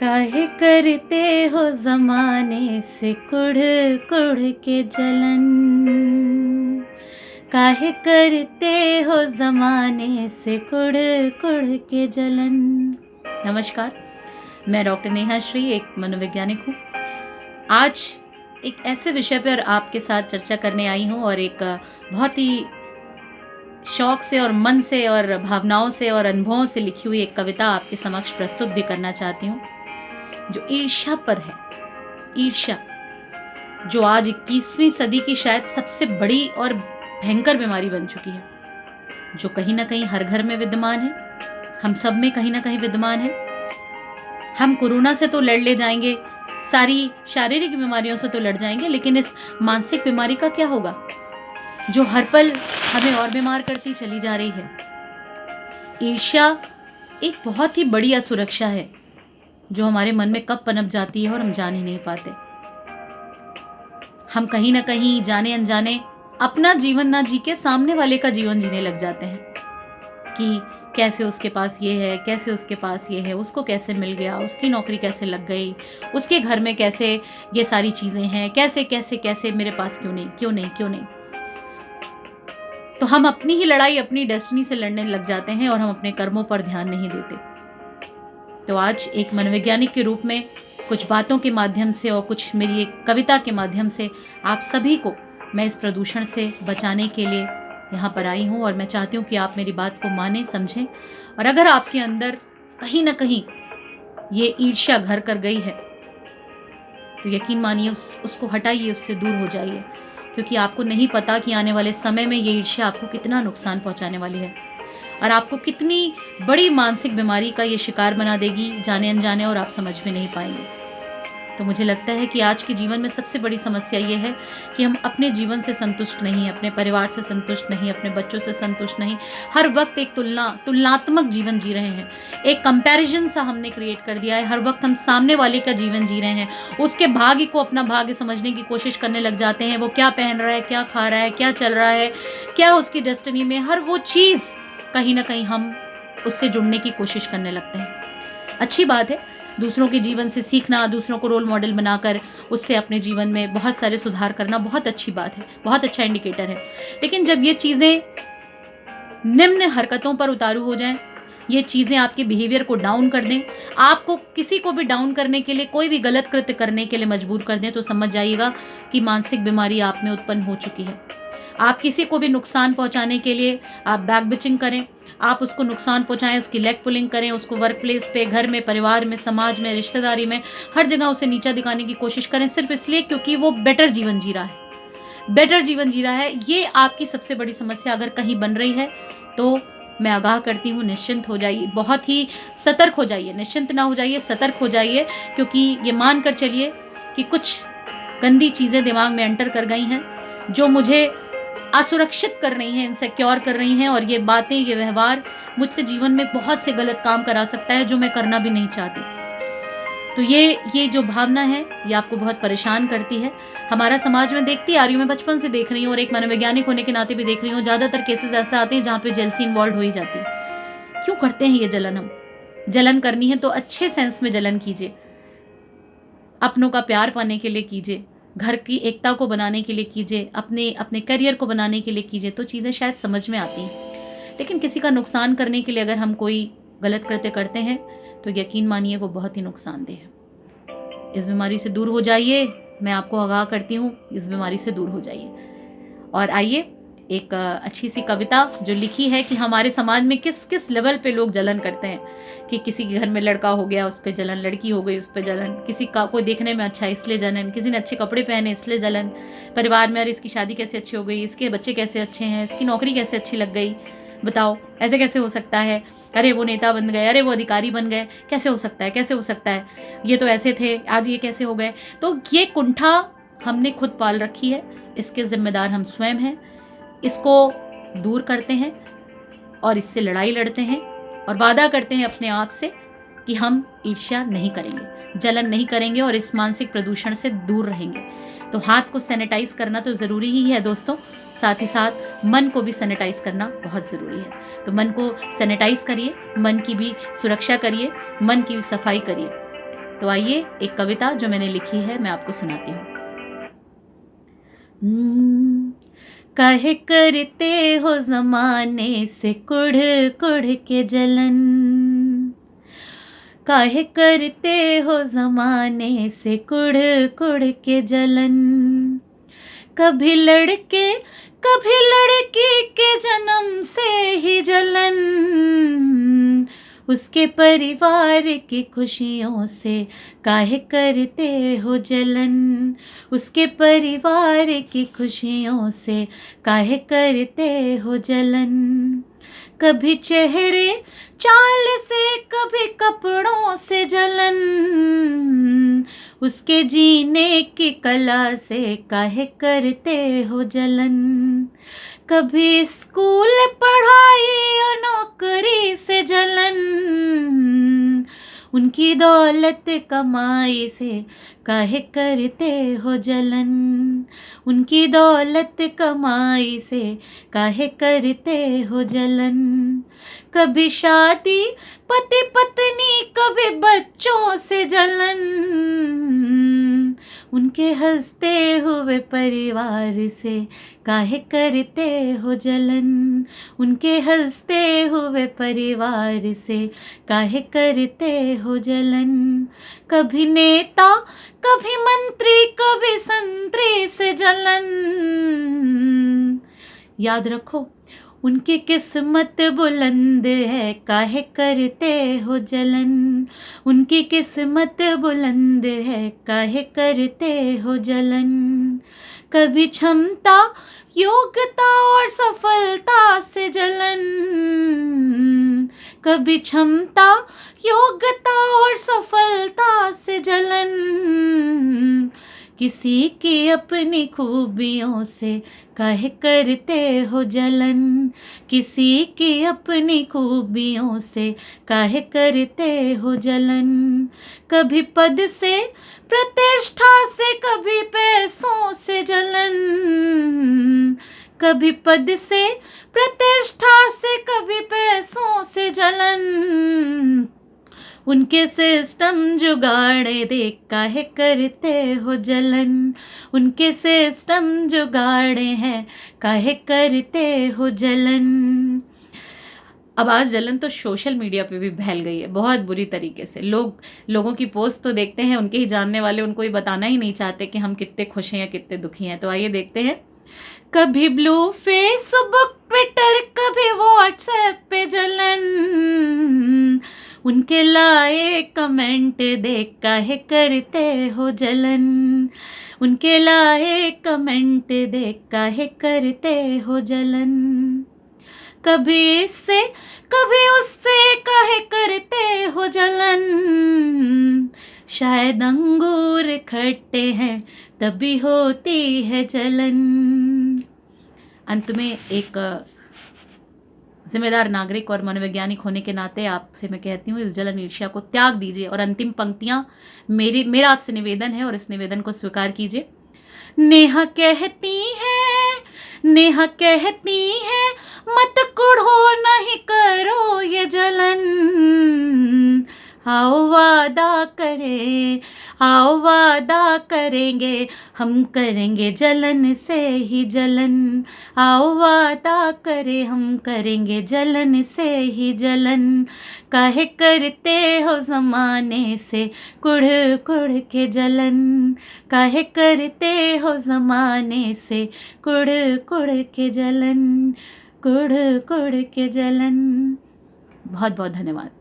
काहे करते हो ज़माने से कुढ़ कुढ़ के जलन। काहे करते हो ज़माने से कुढ़ कुढ़ के जलन। नमस्कार, मैं डॉक्टर नेहा श्री एक मनोवैज्ञानिक हूँ। आज एक ऐसे विषय पर आपके साथ चर्चा करने आई हूँ और एक बहुत ही शौक से और मन से और भावनाओं से और अनुभवों से लिखी हुई एक कविता आपके समक्ष प्रस्तुत भी करना चाहती हूँ, जो ईर्ष्या पर है। ईर्ष्या जो आज 21वीं सदी की शायद सबसे बड़ी और भयंकर बीमारी बन चुकी है, जो कहीं ना कहीं हर घर में विद्यमान है, हम सब में कहीं ना कहीं विद्यमान है। हम कोरोना से तो लड़ ले जाएंगे, सारी शारीरिक बीमारियों से तो लड़ जाएंगे, लेकिन इस मानसिक बीमारी का क्या होगा जो हर पल हमें और बीमार करती चली जा रही है। ईर्ष्या एक बहुत ही बड़ी असुरक्षा है जो हमारे मन में कब पनप जाती है और हम जान ही नहीं पाते। हम कहीं ना कहीं जाने अनजाने अपना जीवन ना जी के सामने वाले का जीवन जीने लग जाते हैं कि कैसे उसके पास ये है, कैसे उसके पास ये है, उसको कैसे मिल गया, उसकी नौकरी कैसे लग गई, उसके घर में कैसे ये सारी चीज़ें हैं, कैसे कैसे कैसे मेरे पास क्यों नहीं क्यों नहीं क्यों नहीं। तो हम अपनी ही लड़ाई अपनी डेस्टिनी से लड़ने लग जाते हैं और हम अपने कर्मों पर ध्यान नहीं देते। तो आज एक मनोवैज्ञानिक के रूप में कुछ बातों के माध्यम से और कुछ मेरी एक कविता के माध्यम से आप सभी को मैं इस प्रदूषण से बचाने के लिए यहाँ पर आई हूँ और मैं चाहती हूँ कि आप मेरी बात को मानें, समझें। और अगर आपके अंदर कहीं ना कहीं ये ईर्ष्या घर कर गई है तो यकीन मानिए उसको हटाइए, उससे दूर हो जाइए, क्योंकि आपको नहीं पता कि आने वाले समय में ये ईर्ष्या आपको कितना नुकसान पहुंचाने वाली है और आपको कितनी बड़ी मानसिक बीमारी का ये शिकार बना देगी जाने अनजाने, और आप समझ में नहीं पाएंगे। तो मुझे लगता है कि आज के जीवन में सबसे बड़ी समस्या ये है कि हम अपने जीवन से संतुष्ट नहीं, अपने परिवार से संतुष्ट नहीं, अपने बच्चों से संतुष्ट नहीं। हर वक्त एक तुलनात्मक जीवन जी रहे हैं, एक कंपैरिजन सा हमने क्रिएट कर दिया है। हर वक्त हम सामने वाले का जीवन जी रहे हैं, उसके भाग्य को अपना भाग्य समझने की कोशिश करने लग जाते हैं। वो क्या पहन रहा है, क्या खा रहा है, क्या चल रहा है, क्या उसकी डेस्टिनी में, हर वो चीज़ कहीं ना कहीं हम उससे जुड़ने की कोशिश करने लगते हैं। अच्छी बात है दूसरों के जीवन से सीखना, दूसरों को रोल मॉडल बनाकर उससे अपने जीवन में बहुत सारे सुधार करना बहुत अच्छी बात है, बहुत अच्छा इंडिकेटर है। लेकिन जब ये चीज़ें निम्न हरकतों पर उतारू हो जाएं, ये चीज़ें आपके बिहेवियर को डाउन कर दें, आपको किसी को भी डाउन करने के लिए, कोई भी गलत कृत्य करने के लिए मजबूर कर दें, तो समझ जाइएगा कि मानसिक बीमारी आप में उत्पन्न हो चुकी है। आप किसी को भी नुकसान पहुंचाने के लिए आप बैक बिचिंग करें, आप उसको नुकसान पहुंचाएं, उसकी लेग पुलिंग करें, उसको वर्क प्लेस पे, घर में, परिवार में, समाज में, रिश्तेदारी में, हर जगह उसे नीचा दिखाने की कोशिश करें, सिर्फ इसलिए क्योंकि वो बेटर जीवन जी रहा है। ये आपकी सबसे बड़ी समस्या अगर कहीं बन रही है तो मैं आगाह करती हूँ, निश्चिंत हो जाइए, बहुत ही सतर्क हो जाइए। निश्चिंत ना हो जाइए, सतर्क हो जाइए, क्योंकि ये मान कर चलिए कि कुछ गंदी चीज़ें दिमाग में एंटर कर गई हैं जो मुझे असुरक्षित कर रही हैं, इनसिक्योर कर रही हैं, और ये बातें, ये व्यवहार मुझसे जीवन में बहुत से गलत काम करा सकता है जो मैं करना भी नहीं चाहती। तो ये जो भावना है ये आपको बहुत परेशान करती है। हमारा समाज में देखती आ रही हूँ, मैं बचपन से देख रही हूँ और एक मनोवैज्ञानिक होने के नाते भी देख रही हूँ, ज़्यादातर केसेस ऐसे आते हैं जहाँ पे जेलसी इन्वॉल्व हो ही जाती है। क्यों करते हैं ये जलन? हम जलन करनी है तो अच्छे सेंस में जलन कीजिए, अपनों का प्यार पाने के लिए कीजिए, घर की एकता को बनाने के लिए कीजिए, अपने करियर को बनाने के लिए कीजिए, तो चीज़ें शायद समझ में आती हैं। लेकिन किसी का नुकसान करने के लिए अगर हम कोई गलत कृत्य करते हैं तो यकीन मानिए वो बहुत ही नुकसानदेह है। इस बीमारी से दूर हो जाइए, मैं आपको आगाह करती हूँ, इस बीमारी से दूर हो जाइए। और आइए एक अच्छी सी कविता जो लिखी है कि हमारे समाज में किस किस लेवल पे लोग जलन करते हैं, कि किसी के घर में लड़का हो गया उस पर जलन, लड़की हो गई उस पर जलन, किसी का कोई देखने में अच्छा है इसलिए जलन, किसी ने अच्छे कपड़े पहने इसलिए जलन, परिवार में अरे इसकी शादी कैसे अच्छी हो गई, इसके बच्चे कैसे अच्छे हैं, इसकी नौकरी कैसे अच्छी लग गई, बताओ ऐसे कैसे हो सकता है, अरे वो नेता बन गए, अरे वो अधिकारी बन गए, कैसे हो सकता है, कैसे हो सकता है, ये तो ऐसे थे आज ये कैसे हो गए। तो ये कुंठा हमने खुद पाल रखी है, इसके जिम्मेदार हम स्वयं हैं। इसको दूर करते हैं और इससे लड़ाई लड़ते हैं और वादा करते हैं अपने आप से कि हम ईर्ष्या नहीं करेंगे, जलन नहीं करेंगे और इस मानसिक प्रदूषण से दूर रहेंगे। तो हाथ को सैनिटाइज करना तो ज़रूरी ही है दोस्तों, साथ ही साथ मन को भी सैनिटाइज करना बहुत ज़रूरी है। तो मन को सैनिटाइज करिए, मन की भी सुरक्षा करिए, मन की भी सफाई करिए। तो आइए एक कविता जो मैंने लिखी है मैं आपको सुनाती हूँ। काहे करते हो ज़माने से कुढ़ कुढ़ के जलन, काहे करते हो ज़माने से कुढ़ कुढ़ के जलन। कभी लड़के कभी लड़की के जन्म से ही जलन, उसके परिवार की खुशियों से काहे करते हो जलन, उसके परिवार की खुशियों से काहे करते हो जलन। कभी चेहरे चाल से कभी कपड़ों से जलन, उसके जीने की कला से काहे करते हो जलन। कभी स्कूल पढ़ाई और नौकरी से जलन, उनकी दौलत कमाई से काहे करते हो जलन, उनकी दौलत कमाई से काहे करते हो जलन। कभी शादी पति पत्नी कभी बच्चों से जलन, उनके हंसते हुए परिवार से काहे करते हो जलन, उनके हंसते हुए परिवार से काहे करते हो जलन। कभी नेता कभी मंत्री कभी संतरी से जलन, याद रखो उनकी किस्मत बुलंद है काहे करते हो जलन, उनकी किस्मत बुलंद है काहे करते हो जलन। कभी क्षमता योग्यता और सफलता से जलन, कभी क्षमता योग्यता और सफलता से जलन। किसी की अपनी खूबियों से काहे करते हो जलन, किसी की अपनी खूबियों से काहे करते हो जलन। कभी पद से प्रतिष्ठा से कभी पैसों से जलन, कभी पद से प्रतिष्ठा से कभी पैसों से जलन। उनके सिस्टम जुगाड़े देख काहे करते हो जलन, उनके सिस्टम जुगाड़े हैं काहे करते हो जलन। अब आज जलन तो सोशल मीडिया पे भी फैल गई है बहुत बुरी तरीके से। लोगों की पोस्ट तो देखते हैं, उनके ही जानने वाले उनको ही बताना ही नहीं चाहते कि हम कितने खुश हैं या कितने दुखी हैं। तो आइए देखते हैं। कभी ब्लू फेसबुक ट्विटर कभी व्हाट्सएप पे जलन, उनके लाए कमेंट देख काहे करते हो जलन, उनके लाए कमेंट देख काहे करते हो जलन। कभी इससे कभी उससे काहे करते हो जलन, शायद अंगूर खट्टे हैं तभी होती है जलन। अंत में एक जिम्मेदार नागरिक और मनोवैज्ञानिक होने के नाते आपसे मैं कहती हूँ, इस जलन ईर्ष्या को त्याग दीजिए। और अंतिम पंक्तियाँ मेरा आपसे निवेदन है और इस निवेदन को स्वीकार कीजिए। नेहा कहती है मत कुढ़ो नहीं करो ये जलन, आओ वादा करेंगे हम करेंगे जलन से ही जलन, आओ वादा करे हम करेंगे जलन से ही जलन। काहे करते हो ज़माने से कुढ़ कुढ़ के जलन, काहे करते हो ज़माने से कुढ़ कुढ़ के जलन, कुढ़ कुढ़ के जलन। बहुत बहुत धन्यवाद।